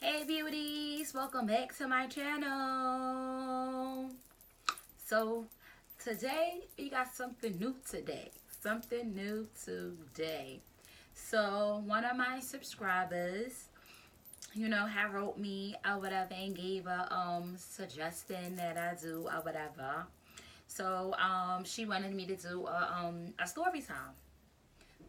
Hey beauties, welcome back to my channel. So today we got something new today. Something new today. So one of my subscribers, had wrote me or whatever and gave a suggestion that I do or whatever. So she wanted me to do a story time.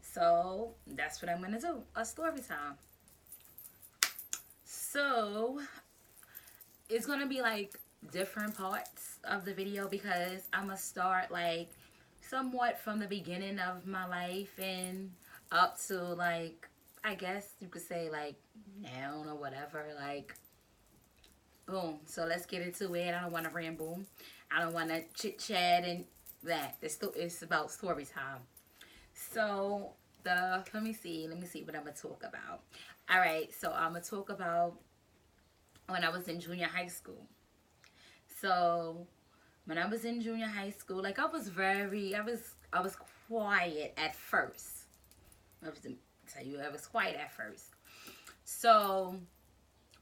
So that's what I'm gonna do, a story time. So it's gonna be like different parts of the video because I'm gonna start like somewhat from the beginning of my life and up to like, I guess you could say like now or whatever, like boom. So let's get into it. I don't want to ramble. I don't want to chit chat and that. It's about story time. So let me see what I'm gonna talk about. All right, so I'm gonna talk about when I was in junior high school. So when I was in junior high school, like I was quiet at first. I was tell you I was quiet at first. So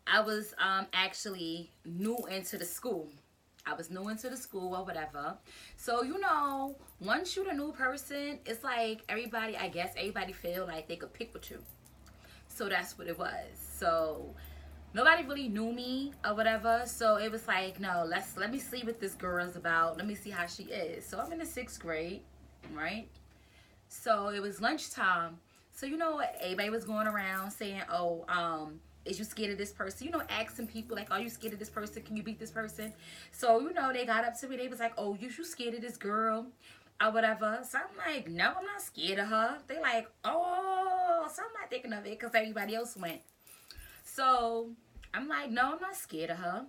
I was actually new into the school. I was new into the school or whatever. So once you're a new person, it's like I guess everybody feel like they could pick with you. So that's what it was. So nobody really knew me or whatever. So it was like, no, let me see what this girl's about. Let me see how she is. So I'm in the 6th grade, right? So it was lunchtime. So everybody was going around saying, "Oh, is you scared of this person?" Asking people like, "Are you scared of this person? Can you beat this person?" So they got up to me. They was like, "Oh, you scared of this girl?" Or whatever. So I'm like, "No, I'm not scared of her." They like, "Oh," so I'm not thinking of it because everybody else went. So I'm like, "No, I'm not scared of her."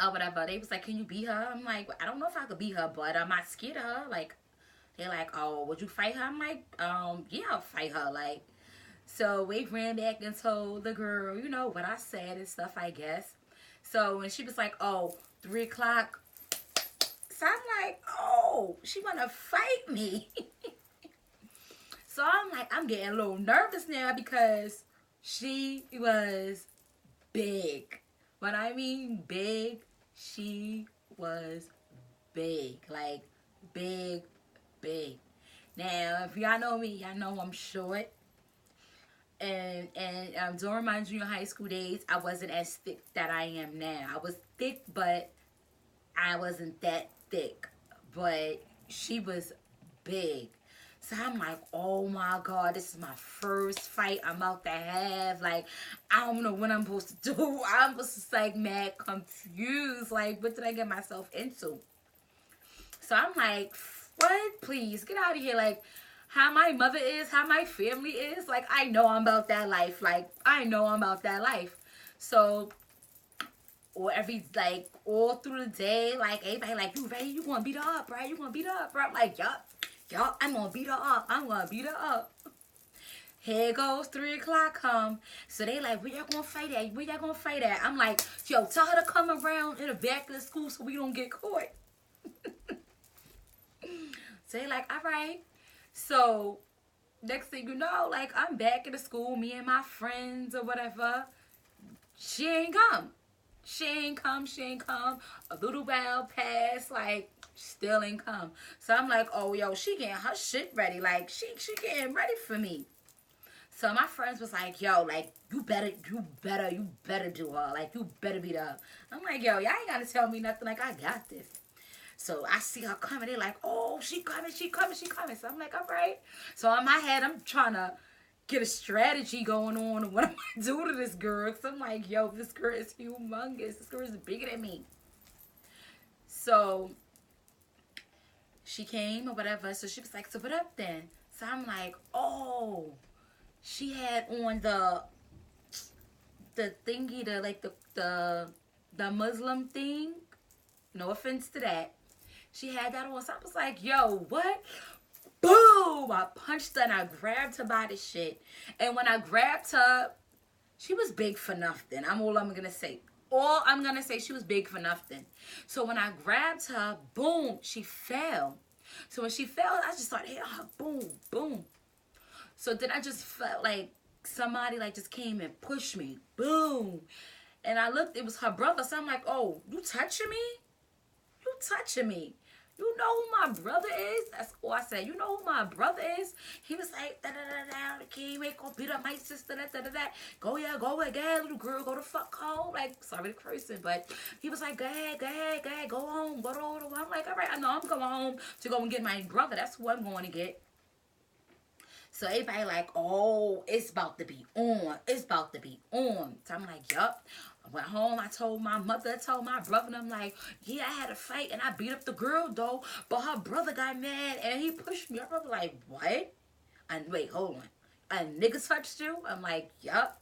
Or whatever. They was like, "Can you beat her?" I'm like, "I don't know if I could beat her, but I'm not scared of her." Like, they're like, "Oh, would you fight her?" I'm like, yeah, I'll fight her." Like, so we ran back and told the girl, what I said and stuff, I guess. So when she was like, "Oh, 3 o'clock," so I'm like, "Oh, she wanna fight me." So I'm like, I'm getting a little nervous now because she was big. When I mean big, she was big. Like big, big. Now, if y'all know me, y'all know I'm short. And during my junior high school days, I wasn't as thick that I am now. I was thick, but I wasn't that thick. But she was big. So I'm like, "Oh my God, this is my first fight I'm about to have. Like, I don't know what I'm supposed to do." I'm just like mad confused. Like, what did I get myself into? So I'm like, "What? Please get out of here." Like, how my mother is, how my family is. Like, I know I'm about that life. Like, I know I'm about that life. So, or like, all through the day, like, everybody like, "You ready? You gonna beat her up, right? You gonna beat her up, right?" I'm like, yup, I'm gonna beat her up. I'm gonna beat her up. Here goes 3 o'clock come. So they like, "Where y'all gonna fight at? Where y'all gonna fight at?" I'm like, "Yo, tell her to come around in the back of the school so we don't get caught." So they like, "All right." So next thing you know, like, I'm back in the school, me and my friends or whatever. She ain't come. She ain't come. A little while passed, like, still ain't come. So I'm like, "Oh, yo, she getting her shit ready. Like, she getting ready for me." So my friends was like, "Yo, like, you better do her. Like, you better beat her up." I'm like, "Yo, y'all ain't gotta tell me nothing. Like, I got this." So I see her coming. They're like, "Oh, she coming, she coming, she coming." So I'm like, "All right." So in my head, I'm trying to get a strategy going on. What am I do to this girl? Because I'm like, "Yo, this girl is humongous. This girl is bigger than me." So she came or whatever. So she was like, "So what up then?" So I'm like, "Oh, she had on the thingy, the Muslim thing. No offense to that. She had that on." So I was like, "Yo, what?" Boom! I punched her and I grabbed her by the shit. And when I grabbed her, she was big for nothing. I'm gonna say. All I'm gonna say, she was big for nothing. So when I grabbed her, boom, she fell. So when she fell, I just started hitting her, boom, boom. So then I just felt like somebody like just came and pushed me. Boom. And I looked, it was her brother. So I'm like, oh, you touching me? You touching me? You know who my brother is? That's all I said. You know who my brother is? He was like, da da da da. The king ain't gonna beat up my sister. Da da da da. Go ahead, little girl. Go the fuck home. Like, sorry to cursing, but he was like, go ahead. Go home. Go to the. I'm like, all right, I know I'm going home to go and get my brother. That's who I'm going to get. So everybody like, oh, it's about to be on. It's about to be on. So I'm like, yup. I went home. I told my mother, I told my brother, and I'm like, yeah, I had a fight and I beat up the girl though, but her brother got mad and he pushed me. My brother like, what? And wait, hold on. A nigga touched you? I'm like, yup.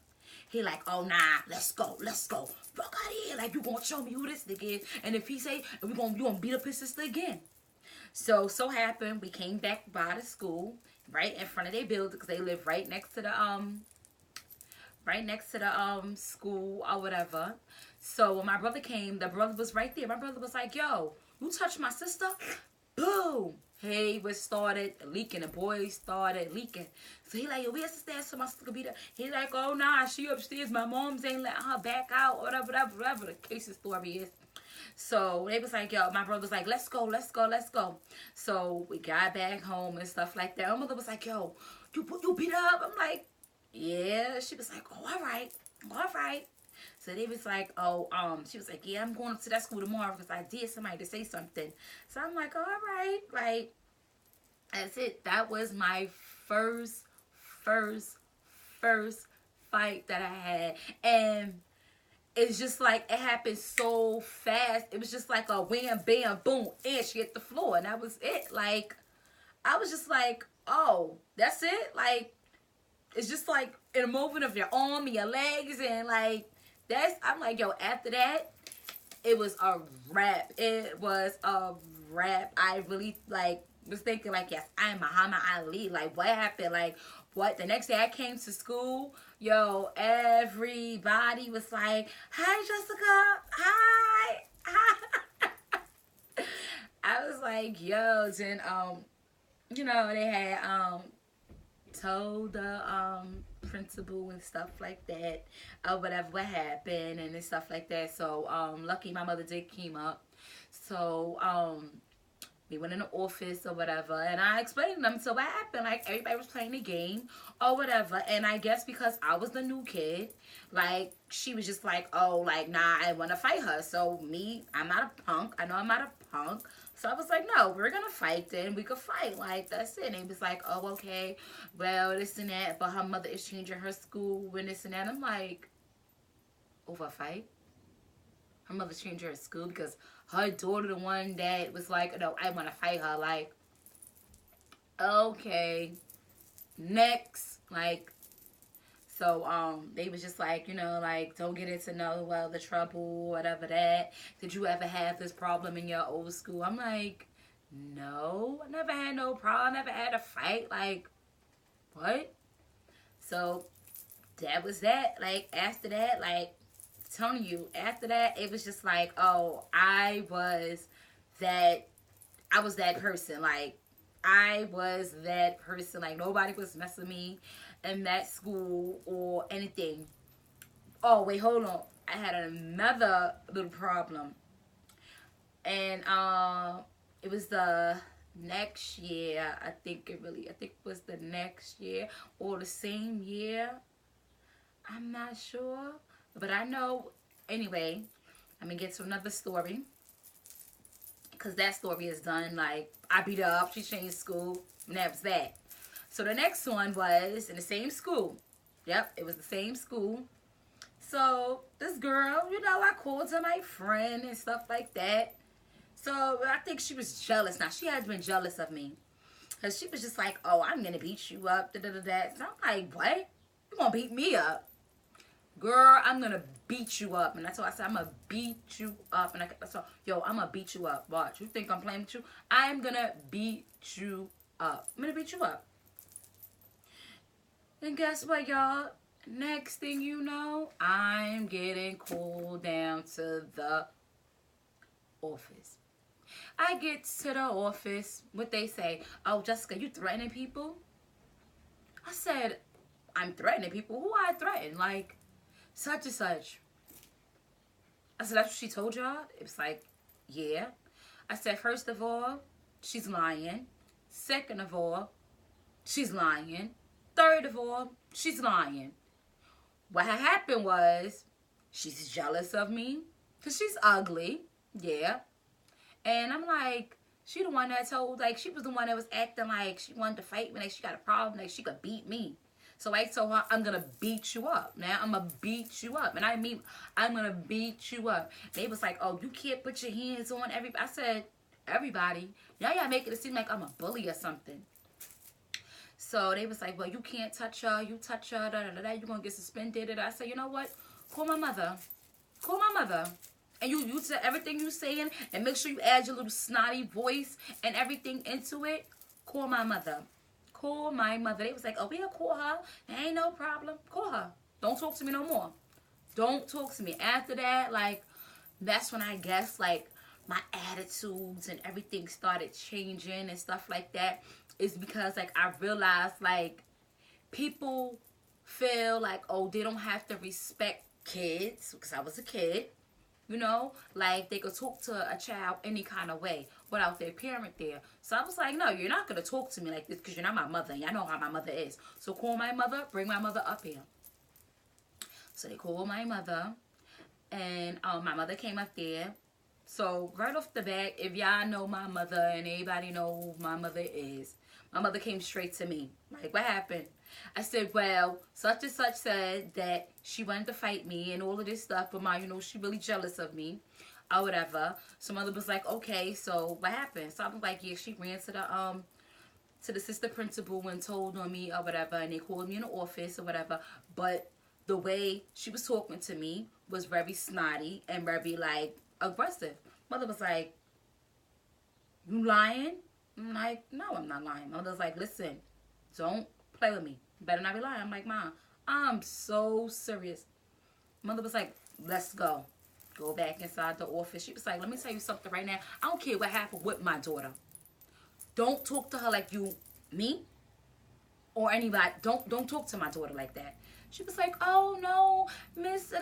He like, oh nah, let's go. Fuck out of here. Like, you gonna show me who this nigga is. And if he say, you gonna beat up his sister again. So happened, we came back by the school, right in front of their building, because they live right next to the school or whatever. So when my brother came, the brother was right there. My brother was like, yo, you touched my sister? Boom. He was started leaking. The boys started leaking. So he like, yo, we have to stay so my sister could be there. He like, oh nah, she upstairs. My mom's ain't letting her back out, whatever the case of story is. So they was like, yo, my brother was like, let's go. So we got back home and stuff like that. My mother was like, yo, you beat her up? I'm like, yeah. She was like, oh, all right. So they was like, oh, she was like, yeah, I'm going to that school tomorrow because I did somebody to say something. So I'm like, all right. Like, that's it. That was my first fight that I had. And it's just like, it happened so fast. It was just like a wham, bam, boom, and she hit the floor. And that was it. Like, I was just like, oh, that's it? Like, it's just like in a movement of your arm and your legs. And like, I'm like, yo, after that, it was a wrap. It was a wrap. I really, like, was thinking, like, yes, I'm Muhammad Ali. Like, what happened? Like, what? The next day I came to school, yo, everybody was like, hi, Jessica. Hi. I was like, yo, then, you know, they had, told the, principal and stuff like that, whatever what happened and stuff like that. So lucky my mother did came up. So we went in the office or whatever, and I explained to them. So what happened? Like, everybody was playing the game or whatever, and I guess because I was the new kid, like, she was just like, oh, like, nah, I want to fight her. So me, I'm not a punk. I know I'm not a punk. So I was like, no, we're going to fight then. We could fight. Like, that's it. And he was like, oh, okay. Well, this and that. But her mother is changing her school and this and that. I'm like, over a fight? Her mother's changing her school because her daughter, the one that was like, no, I want to fight her. Like, okay. Next. Like, so, they was just like, you know, like, don't get into the trouble, whatever that. Did you ever have this problem in your old school? I'm like, no, I never had no problem. I never had a fight. Like, what? So, that was that. Like, after that, like, telling you, after that, it was just like, oh, I was that person. Like, I was that person. Like, nobody was messing with me in that school or anything. Oh, wait, hold on. I had another little problem. And it was the next year. I think it was the next year or the same year. I'm not sure. But I know, anyway, I'm going to get to another story. Because that story is done. Like, I beat her up. She changed school. And that was that. So the next one was in the same school. Yep, it was the same school. So this girl, you know, I called her my friend and stuff like that. So I think she was jealous. Now, she had been jealous of me. Because she was just like, oh, I'm going to beat you up. So I'm like, what? You going to beat me up? Girl, I'm going to beat you up. And that's why I said, I'm going to beat you up. And yo, I'm going to beat you up. Watch. You think I'm playing with you? I'm going to beat you up. I'm going to beat you up. And guess what, y'all? Next thing you know, I'm getting called down to the office. I get to the office. What they say? Oh, Jessica, you threatening people? I said, I'm threatening people. Who I threaten? Like, such and such. I said, that's what she told y'all? It was like, yeah. I said, first of all, she's lying. Second of all, she's lying. Third of all, she's lying. What had happened was, she's jealous of me. Because she's ugly. Yeah. And I'm like, she the one that told, like, she was the one that was acting like she wanted to fight me, like she got a problem, like she could beat me. So I told her, I'm going to beat you up. Now, I'm going to beat you up. And I mean, I'm going to beat you up. They was like, oh, you can't put your hands on everybody. I said, everybody? Now y'all making it seem like I'm a bully or something. So they was like, well, you can't touch her. You touch her, da-da-da-da. You're going to get suspended. I said, you know what? Call my mother. Call my mother. And you said everything you saying, and make sure you add your little snotty voice and everything into it. Call my mother. Call my mother. They was like, oh, we'll call her. There ain't no problem. Call her. Don't talk to me no more. Don't talk to me. After that, like, that's when I guess, like, my attitudes and everything started changing and stuff like that. It's because, like, I realized, like, people feel like, oh, they don't have to respect kids, because I was a kid. You know, like they could talk to a child any kind of way without their parent there. So I was like, no, you're not going to talk to me like this because you're not my mother. And y'all know how my mother is. So call my mother, bring my mother up here. So they called my mother. And my mother came up there. So right off the bat, if y'all know my mother and anybody know who my mother is, my mother came straight to me. Like, what happened? I said, well, such and such said that she wanted to fight me and all of this stuff, but you know, she really jealous of me or whatever. So mother was like, okay, so what happened? So I was like, yeah, she ran to the assistant principal and told on me or whatever, and they called me in the office or whatever. But the way she was talking to me was very snotty and very, like, aggressive. Mother was like, you lying? I'm like, no, I'm not lying. Mother's like, listen, don't play with me. You better not be lying. I'm like, Mom, I'm so serious. Mother was like, let's go. Go back inside the office. She was like, let me tell you something right now. I don't care what happened with my daughter. Don't talk to her like you, me, or anybody. Don't talk to my daughter like that. She was like, oh, no, Miss,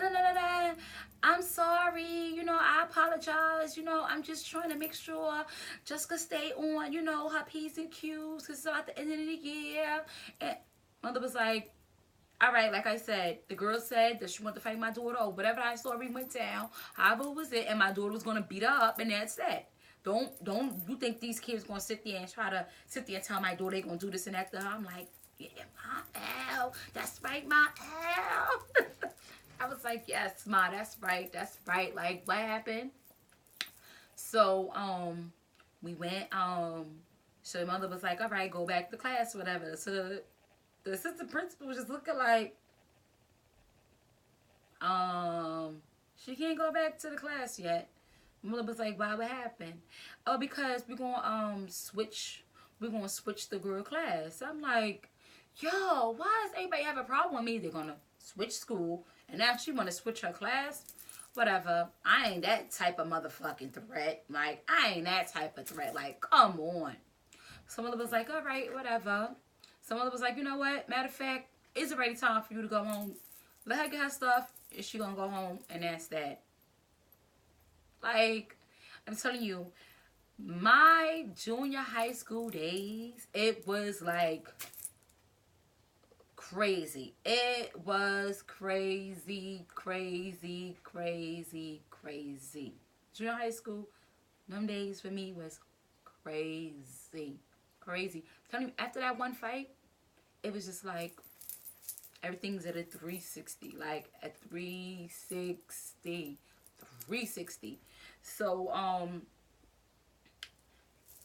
I'm sorry. You know, I apologize. You know, I'm just trying to make sure Jessica stay on, you know, her P's and Q's because it's at the end of the year. And mother was like, all right, like I said, the girl said that she wanted to fight my daughter or whatever that story went down. However was it, and my daughter was going to beat her up, and that's that. Don't you think these kids going to sit there and try to sit there and tell my daughter they going to do this and that to her? I'm like, yeah, my L. That's right, my L. I was like, yes, Ma, that's right. That's right. Like, what happened? So, we went, so the mother was like, all right, go back to class, whatever. So the assistant principal was just looking like, she can't go back to the class yet. Mother was like, why, what happened? Oh, because we're going to switch the girl class. I'm like, yo, why does anybody have a problem with me? They're going to switch school, and now she want to switch her class? Whatever. I ain't that type of motherfucking threat. Like, I ain't that type of threat. Like, come on. Some mother was like, all right, whatever. Some mother was like, you know what? Matter of fact, it's already time for you to go home. Let her get her stuff, and she going to go home, and that's that. Like, I'm telling you, my junior high school days, it was like crazy. It was crazy, crazy, crazy, crazy. Junior high school, them days for me was crazy, crazy. I'm telling you, after that one fight, it was just like everything's at a 360, like a 360. So,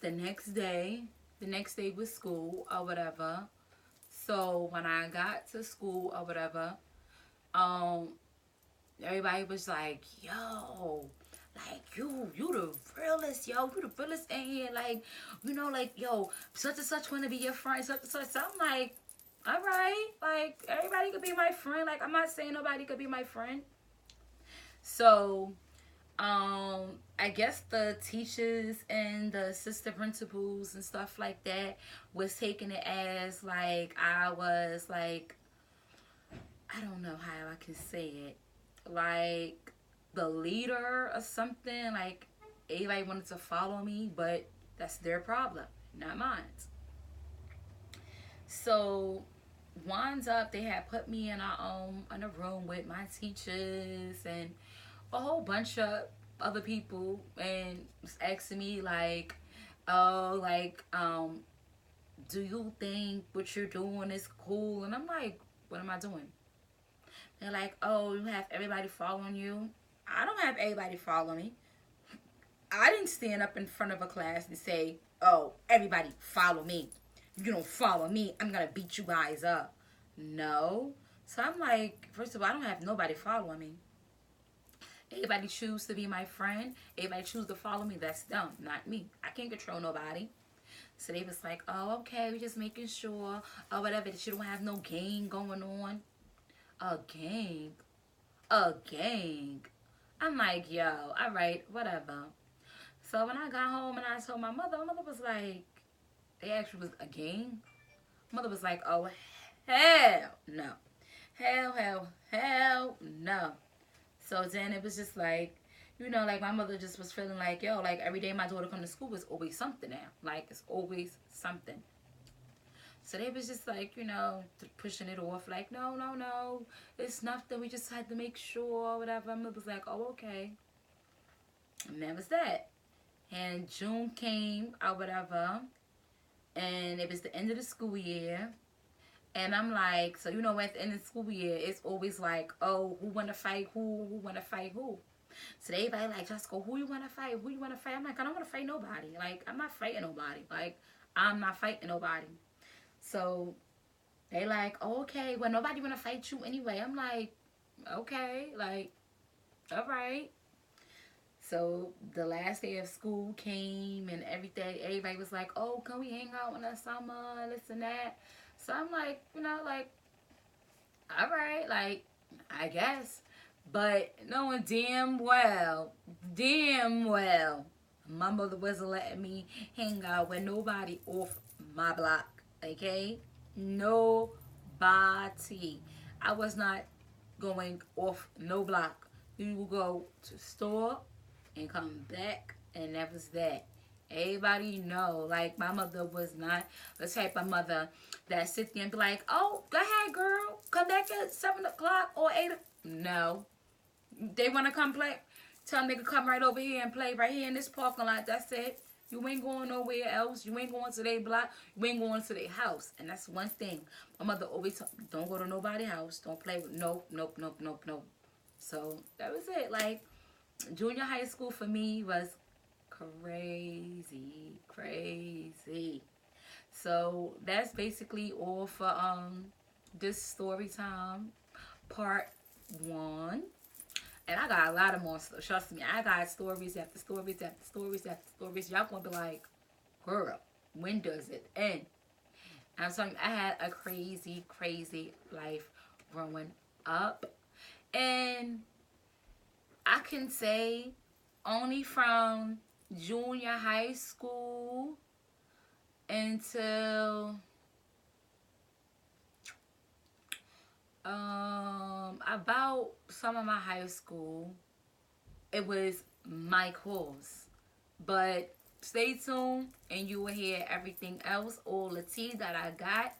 the next day was school or whatever. So when I got to school or whatever, everybody was like, yo, like, you the realest, yo, you the realest in here, like, you know, like, yo, such and such want to be your friend, such and such. So I'm like, all right, like, everybody could be my friend. Like, I'm not saying nobody could be my friend. So, I guess the teachers and the assistant principals and stuff like that was taking it as, like, I was, like, I don't know how I can say it, like the leader or something. Like everybody wanted to follow me, but that's their problem, not mine. So winds up, they had put me in a room with my teachers and a whole bunch of other people, and was asking me like, oh, like, do you think what you're doing is cool? And I'm like, what am I doing? They're like, oh, you have everybody following you. I don't have everybody following me. I didn't stand up in front of a class and say, oh, everybody follow me. If you don't follow me, I'm going to beat you guys up. No. So I'm like, first of all, I don't have nobody following me. Everybody choose to be my friend. Everybody choose to follow me. That's them, not me. I can't control nobody. So they was like, oh, okay, we're just making sure or whatever that you don't have no gang going on. A gang? A gang? I'm like, yo, all right, whatever. So when I got home and I told my mother was like, they actually was a gang. Mother was like, oh, hell no. Hell no. So then it was just like, you know, like my mother just was feeling like, yo, like every day my daughter come to school is always something now. Like it's always something. So they was just like, you know, pushing it off like, no, it's nothing. We just had to make sure, whatever. My mother was like, oh, okay. And that was that. And June came or whatever. And it was the end of the school year. And I'm like, so you know, at the end of the school year, it's always like, oh, who want to fight who? Who want to fight who? So everybody like, just go, who you want to fight? Who you want to fight? I'm like, I don't want to fight nobody. Like, I'm not fighting nobody. Like, I'm not fighting nobody. So they like, oh, okay, well, nobody want to fight you anyway. I'm like, okay, like, all right. So the last day of school came and everything. Everybody was like, oh, can we hang out in the summer, this and that. So I'm like, you know, like, all right, like, I guess. But knowing damn well, my mother wasn't letting me hang out with nobody off my block, okay? Nobody. I was not going off no block. We will go to the store and come back, and that was that. Everybody know, like, my mother was not the type of mother that sit there and be like, oh, go ahead, girl, come back at 7 o'clock or 8 o'clock. No. They want to come play, tell them they can come right over here and play right here in this parking lot. That's it. You ain't going nowhere else. You ain't going to their block. You ain't going to their house. And that's one thing. My mother always told me, don't go to nobody's house. Don't play with, nope. So that was it. Like, junior high school for me was crazy. So that's basically all for this story time part 1. And I got a lot of more stuff. Trust me, I got stories after stories after stories after stories. Y'all gonna be like, girl, when does it end? I'm telling you, I had a crazy life growing up. And I can say only from junior high school until about some of my high school, it was my course. But stay tuned and you will hear everything else, all the tea that I got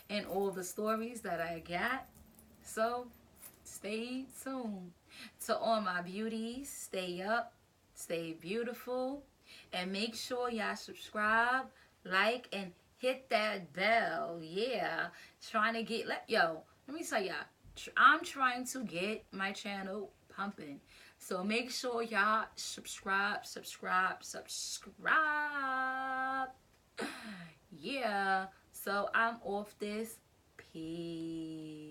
and all the stories that I got. So stay tuned. To all my beauties, stay up, stay beautiful, and make sure y'all subscribe, like, and hit that bell. Yeah, trying to get, let me tell y'all, I'm trying to get my channel pumping. So make sure y'all subscribe. Yeah, so I'm off this. Peace.